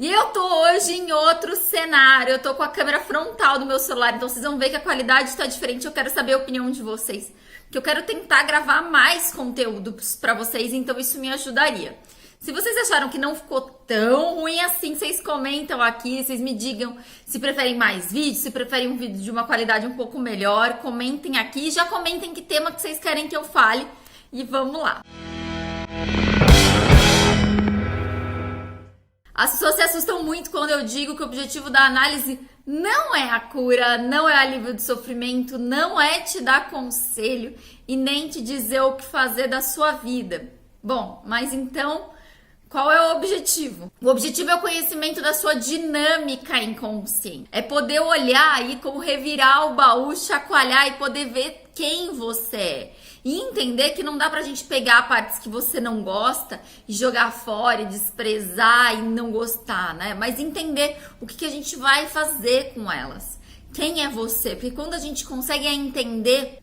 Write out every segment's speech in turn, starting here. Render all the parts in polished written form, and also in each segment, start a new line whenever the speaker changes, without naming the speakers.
E eu tô hoje em outro cenário, eu tô com a câmera frontal do meu celular, então vocês vão ver que a qualidade está diferente. Eu quero saber a opinião de vocês, que eu quero tentar gravar mais conteúdo para vocês, então isso me ajudaria. Se vocês acharam que não ficou tão ruim assim, vocês comentam aqui, vocês me digam se preferem mais vídeo, se preferem um vídeo de uma qualidade um pouco melhor, comentem aqui, já comentem que tema que vocês querem que eu fale e vamos lá. As pessoas se assustam muito quando eu digo que o objetivo da análise não é a cura, não é alívio de sofrimento, não é te dar conselho e nem te dizer o que fazer da sua vida. Bom, mas então, qual é o objetivo? O objetivo é o conhecimento da sua dinâmica inconsciente. É poder olhar aí como revirar o baú, chacoalhar e poder ver quem você é. E entender que não dá pra gente pegar partes que você não gosta e jogar fora e desprezar e não gostar, né? Mas entender o que a gente vai fazer com elas. Quem é você? Porque quando a gente consegue entender,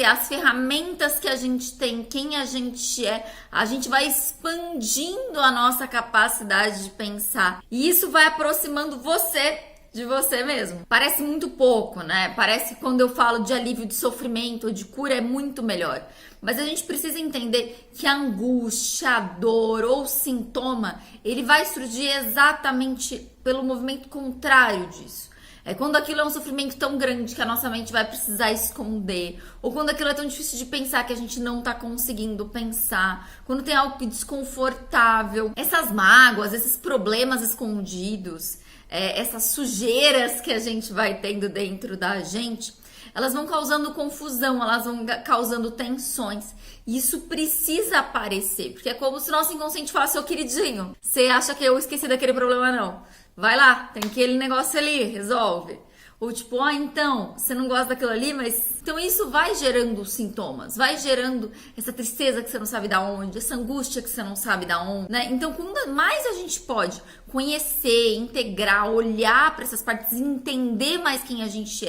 as ferramentas que a gente tem, quem a gente é, a gente vai expandindo a nossa capacidade de pensar. E isso vai aproximando você de você mesmo. Parece muito pouco, né? Parece que quando eu falo de alívio de sofrimento ou de cura é muito melhor. Mas a gente precisa entender que a angústia, a dor ou sintoma, ele vai surgir exatamente pelo movimento contrário disso. É quando aquilo é um sofrimento tão grande que a nossa mente vai precisar esconder. Ou quando aquilo é tão difícil de pensar que a gente não tá conseguindo pensar. Quando tem algo desconfortável. Essas mágoas, esses problemas escondidos, essas sujeiras que a gente vai tendo dentro da gente, elas vão causando confusão, elas vão causando tensões. E isso precisa aparecer, porque é como se o nosso inconsciente falasse: ô queridinho, você acha que eu esqueci daquele problema? Não. Vai lá, tem aquele negócio ali, resolve. Ou tipo, então, você não gosta daquilo ali, mas... Então isso vai gerando sintomas, vai gerando essa tristeza que você não sabe da onde, essa angústia que você não sabe da onde, né? Então, quanto mais a gente pode conhecer, integrar, olhar para essas partes, entender mais quem a gente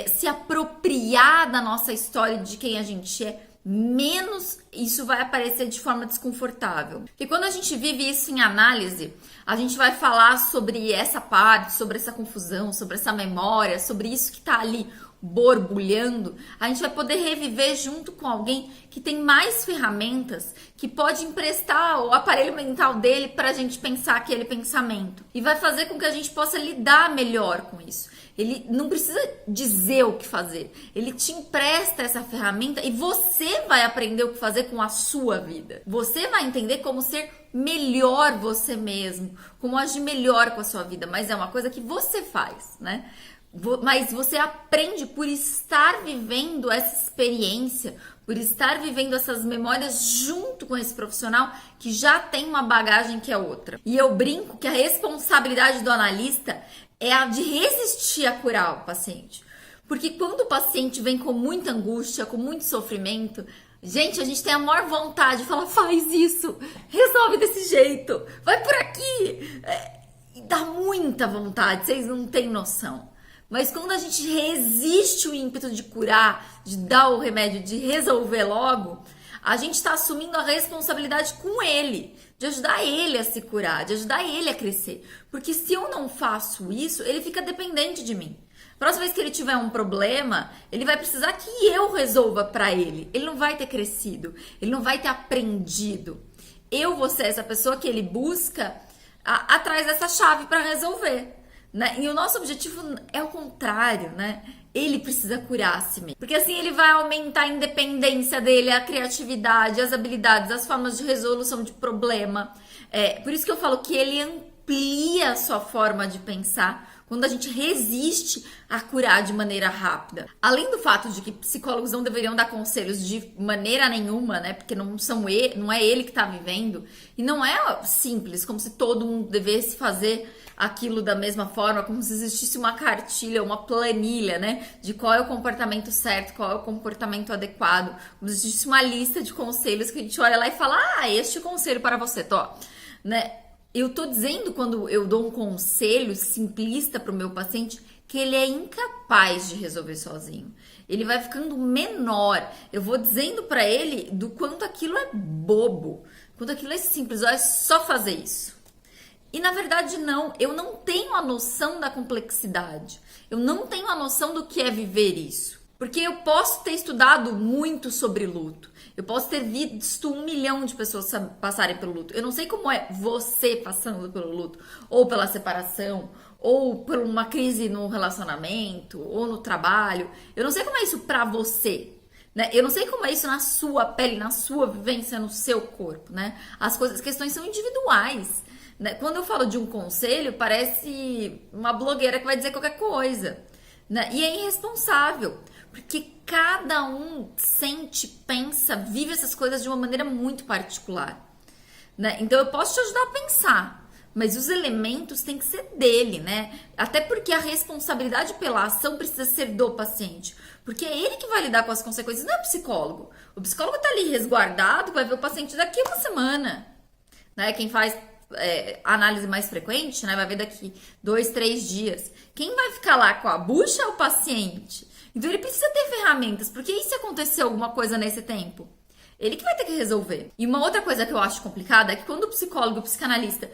se apropriar da nossa história, de quem a gente é, menos isso vai aparecer de forma desconfortável. Porque quando a gente vive isso em análise, a gente vai falar sobre essa parte, sobre essa confusão, sobre essa memória, sobre isso que tá ali borbulhando. A gente vai poder reviver junto com alguém que tem mais ferramentas, que pode emprestar o aparelho mental dele pra gente pensar aquele pensamento. E vai fazer com que a gente possa lidar melhor com isso. Ele não precisa dizer o que fazer. Ele te empresta essa ferramenta e você vai aprender o que fazer com a sua vida. Você vai entender como ser melhor você mesmo, como agir melhor com a sua vida. Mas é uma coisa que você faz, né? Mas você aprende por estar vivendo essa experiência, por estar vivendo essas memórias junto com esse profissional que já tem uma bagagem que é outra. E eu brinco que a responsabilidade do analista é a de resistir a curar o paciente. Porque quando o paciente vem com muita angústia, com muito sofrimento, gente, a gente tem a maior vontade de falar: faz isso, resolve desse jeito, vai por aqui. E dá muita vontade, vocês não têm noção. Mas quando a gente resiste o ímpeto de curar, de dar o remédio, de resolver logo, a gente está assumindo a responsabilidade com ele, de ajudar ele a se curar, de ajudar ele a crescer. Porque se eu não faço isso, ele fica dependente de mim. Próxima vez que ele tiver um problema, ele vai precisar que eu resolva para ele. Ele não vai ter crescido, ele não vai ter aprendido. Eu vou ser essa pessoa que ele busca atrás dessa chave para resolver. Né? E o nosso objetivo é o contrário, né? Ele precisa curar a si mesmo. Porque assim ele vai aumentar a independência dele, a criatividade, as habilidades, as formas de resolução de problema. Por isso que eu falo que ele amplia a sua forma de pensar quando a gente resiste a curar de maneira rápida. Além do fato de que psicólogos não deveriam dar conselhos de maneira nenhuma, né? Porque não é ele que está vivendo. E não é simples, como se todo mundo devesse fazer aquilo da mesma forma, como se existisse uma cartilha, uma planilha, né? De qual é o comportamento certo, qual é o comportamento adequado. Como se existisse uma lista de conselhos que a gente olha lá e fala: este é o conselho para você, né? Eu tô dizendo, quando eu dou um conselho simplista para o meu paciente, que ele é incapaz de resolver sozinho. Ele vai ficando menor. Eu vou dizendo para ele do quanto aquilo é bobo, quando aquilo é simples, ó, é só fazer isso. E na verdade não, eu não tenho a noção da complexidade. Eu não tenho a noção do que é viver isso. Porque eu posso ter estudado muito sobre luto. Eu posso ter visto 1 milhão de pessoas passarem pelo luto. Eu não sei como é você passando pelo luto, ou pela separação, ou por uma crise no relacionamento, ou no trabalho. Eu não sei como é isso pra você, né? Eu não sei como é isso na sua pele, na sua vivência, no seu corpo, né? As questões são individuais, né? Quando eu falo de um conselho, parece uma blogueira que vai dizer qualquer coisa, né? E é irresponsável, porque cada um sente, pensa, vive essas coisas de uma maneira muito particular, né? Então eu posso te ajudar a pensar, mas os elementos têm que ser dele, né? Até porque a responsabilidade pela ação precisa ser do paciente, porque é ele que vai lidar com as consequências, não é o psicólogo. O psicólogo tá ali resguardado, vai ver o paciente daqui a uma semana, né? Quem faz análise mais frequente, né, vai ver daqui 2, 3 dias. Quem vai ficar lá com a bucha é o paciente. Então ele precisa ter ferramentas, porque e se acontecer alguma coisa nesse tempo? Ele que vai ter que resolver. E uma outra coisa que eu acho complicada é que quando o psicólogo e o psicanalista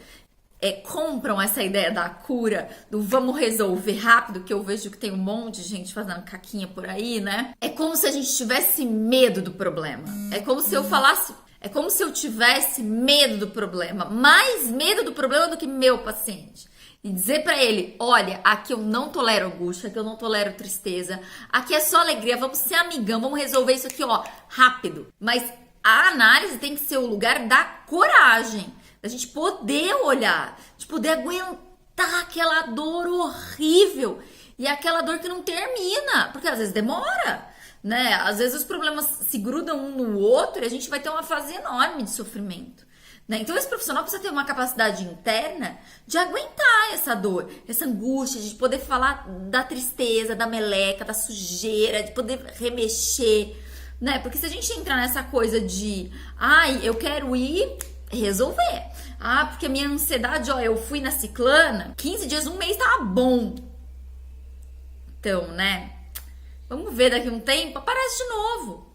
compram essa ideia da cura, do vamos resolver rápido, que eu vejo que tem um monte de gente fazendo caquinha por aí, né? É como se a gente tivesse medo do problema. É como se eu falasse... É como se eu tivesse medo do problema, mais medo do problema do que meu paciente. E dizer pra ele, olha, aqui eu não tolero angústia, aqui eu não tolero tristeza, aqui é só alegria, vamos ser amigão, vamos resolver isso aqui, ó, rápido. Mas a análise tem que ser o lugar da coragem, da gente poder olhar, de poder aguentar aquela dor horrível e aquela dor que não termina, porque às vezes demora. Né? Às vezes os problemas se grudam um no outro e a gente vai ter uma fase enorme de sofrimento, né? Então esse profissional precisa ter uma capacidade interna de aguentar essa dor, essa angústia, de poder falar da tristeza, da meleca, da sujeira, de poder remexer, né? Porque se a gente entrar nessa coisa de ai, eu quero ir resolver, porque a minha ansiedade, ó, eu fui na ciclana, 15 dias, um mês tava bom. Então, né? Vamos ver daqui a um tempo, aparece de novo.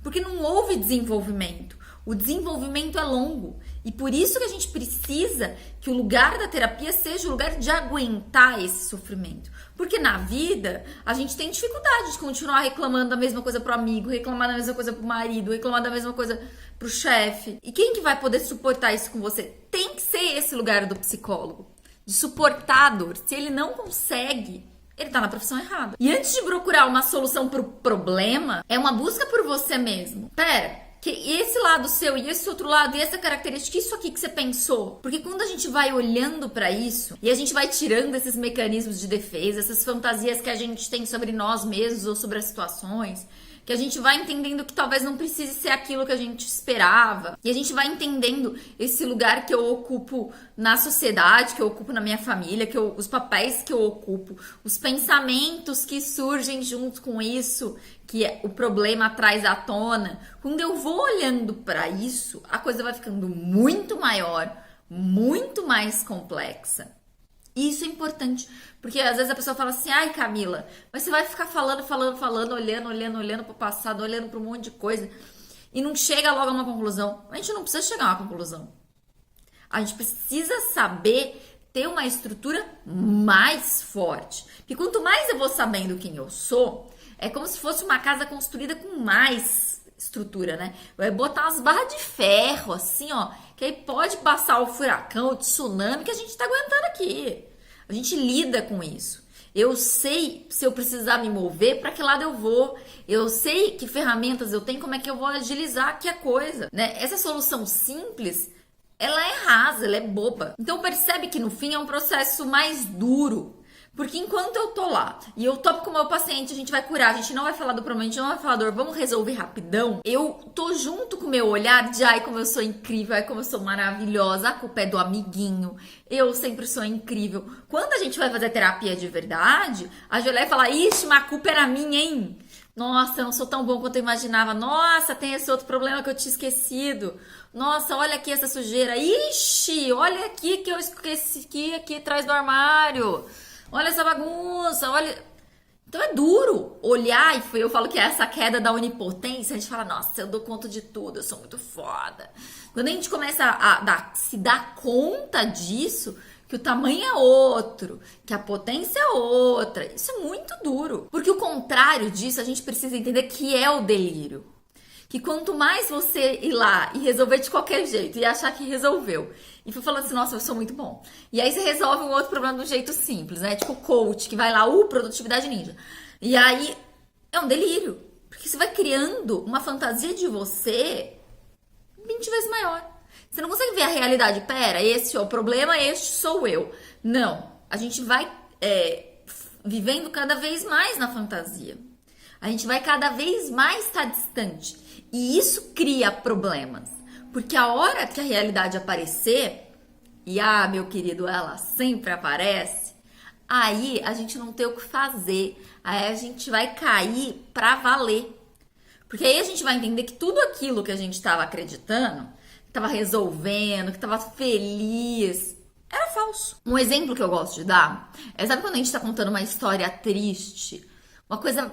Porque não houve desenvolvimento. O desenvolvimento é longo. E por isso que a gente precisa que o lugar da terapia seja o lugar de aguentar esse sofrimento. Porque na vida, a gente tem dificuldade de continuar reclamando da mesma coisa pro amigo, reclamar da mesma coisa pro marido, reclamar da mesma coisa pro chefe. E quem que vai poder suportar isso com você? Tem que ser esse lugar do psicólogo. De suportar a dor. Se ele não consegue... ele tá na profissão errada. E antes de procurar uma solução pro problema, é uma busca por você mesmo. Pera, que esse lado seu e esse outro lado e essa característica, isso aqui que você pensou. Porque quando a gente vai olhando pra isso e a gente vai tirando esses mecanismos de defesa, essas fantasias que a gente tem sobre nós mesmos ou sobre as situações, que a gente vai entendendo que talvez não precise ser aquilo que a gente esperava. E a gente vai entendendo esse lugar que eu ocupo na sociedade, que eu ocupo na minha família, os papéis que eu ocupo, os pensamentos que surgem junto com isso, que o problema traz à tona. Quando eu vou olhando para isso, a coisa vai ficando muito maior, muito mais complexa. E isso é importante, porque às vezes a pessoa fala assim, ai Camila, mas você vai ficar falando, olhando pro passado, olhando para um monte de coisa e não chega logo a uma conclusão. A gente não precisa chegar a uma conclusão. A gente precisa saber ter uma estrutura mais forte. Porque quanto mais eu vou sabendo quem eu sou, é como se fosse uma casa construída com mais estrutura, né? Vai botar umas barras de ferro, assim, ó, que aí pode passar o furacão, o tsunami que a gente tá aguentando aqui. A gente lida com isso. Eu sei se eu precisar me mover, para que lado eu vou. Eu sei que ferramentas eu tenho, como é que eu vou agilizar aqui a coisa, né? Essa solução simples, ela é rasa, ela é boba. Então percebe que no fim é um processo mais duro. Porque enquanto eu tô lá e eu topo com o meu paciente, a gente vai curar, a gente não vai falar do problema, a gente não vai falar da dor, vamos resolver rapidão. Eu tô junto com o meu olhar de ai como eu sou incrível, ai como eu sou maravilhosa, a culpa é do amiguinho, eu sempre sou incrível. Quando a gente vai fazer terapia de verdade, a gente vai falar, ixi, mas a culpa era minha, hein? Nossa, eu não sou tão bom quanto eu imaginava. Nossa, tem esse outro problema que eu tinha esquecido. Nossa, olha aqui essa sujeira. Ixi, olha aqui que eu esqueci aqui atrás do armário. Olha essa bagunça, olha... Então é duro olhar, e eu falo que é essa queda da onipotência, a gente fala, nossa, eu dou conta de tudo, eu sou muito foda. Quando a gente começa se dar conta disso, que o tamanho é outro, que a potência é outra, isso é muito duro. Porque o contrário disso, a gente precisa entender que é o delírio. Que quanto mais você ir lá e resolver de qualquer jeito e achar que resolveu, e for falando assim, nossa, eu sou muito bom. E aí você resolve um outro problema de um jeito simples, né? Tipo o coach, que vai lá, produtividade ninja. E aí é um delírio. Porque você vai criando uma fantasia de você 20 vezes maior. Você não consegue ver a realidade. Pera, esse é o problema, este sou eu. Não. A gente vai vivendo cada vez mais na fantasia. A gente vai cada vez mais estar distante. E isso cria problemas. Porque a hora que a realidade aparecer, e meu querido, ela sempre aparece, aí a gente não tem o que fazer. Aí a gente vai cair pra valer. Porque aí a gente vai entender que tudo aquilo que a gente estava acreditando, que estava resolvendo, que estava feliz, era falso. Um exemplo que eu gosto de dar é, sabe quando a gente está contando uma história triste, uma coisa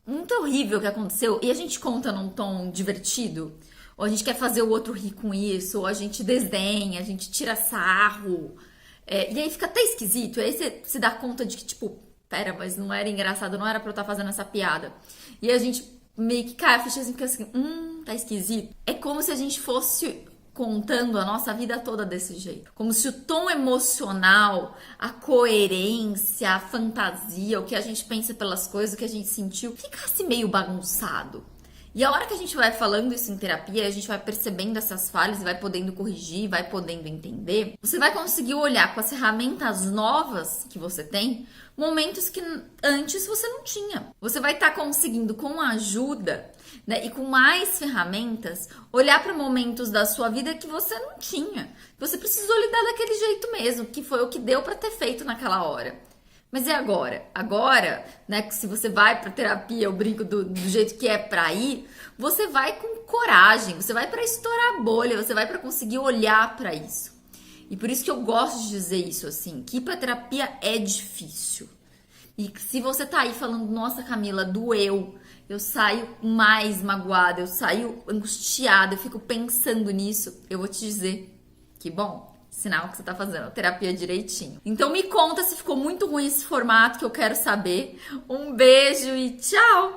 muito horrível que aconteceu, e a gente conta num tom divertido, ou a gente quer fazer o outro rir com isso, ou a gente desdenha, a gente tira sarro, e aí fica até esquisito, e aí você se dá conta de que, tipo, pera, mas não era engraçado, não era pra eu estar fazendo essa piada. E a gente meio que cai a ficha assim, fica assim, tá esquisito. É como se a gente fosse contando a nossa vida toda desse jeito. Como se o tom emocional, a coerência, a fantasia, o que a gente pensa pelas coisas, o que a gente sentiu, ficasse meio bagunçado. E a hora que a gente vai falando isso em terapia, a gente vai percebendo essas falhas e vai podendo corrigir, vai podendo entender, você vai conseguir olhar com as ferramentas novas que você tem, momentos que antes você não tinha. Você vai estar conseguindo, com a ajuda, né, e com mais ferramentas, olhar para momentos da sua vida que você não tinha. Você precisou lidar daquele jeito mesmo, que foi o que deu para ter feito naquela hora. Mas e agora? Agora, né, se você vai para terapia, eu brinco do jeito que é para ir, você vai com coragem, você vai para estourar a bolha, você vai para conseguir olhar para isso. E por isso que eu gosto de dizer isso assim, que ir para terapia é difícil. E se você tá aí falando, nossa, Camila, doeu, eu saio mais magoada, eu saio angustiada, eu fico pensando nisso, eu vou te dizer que bom. Sinal que você tá fazendo a terapia direitinho. Então me conta se ficou muito ruim esse formato, que eu quero saber. Um beijo e tchau!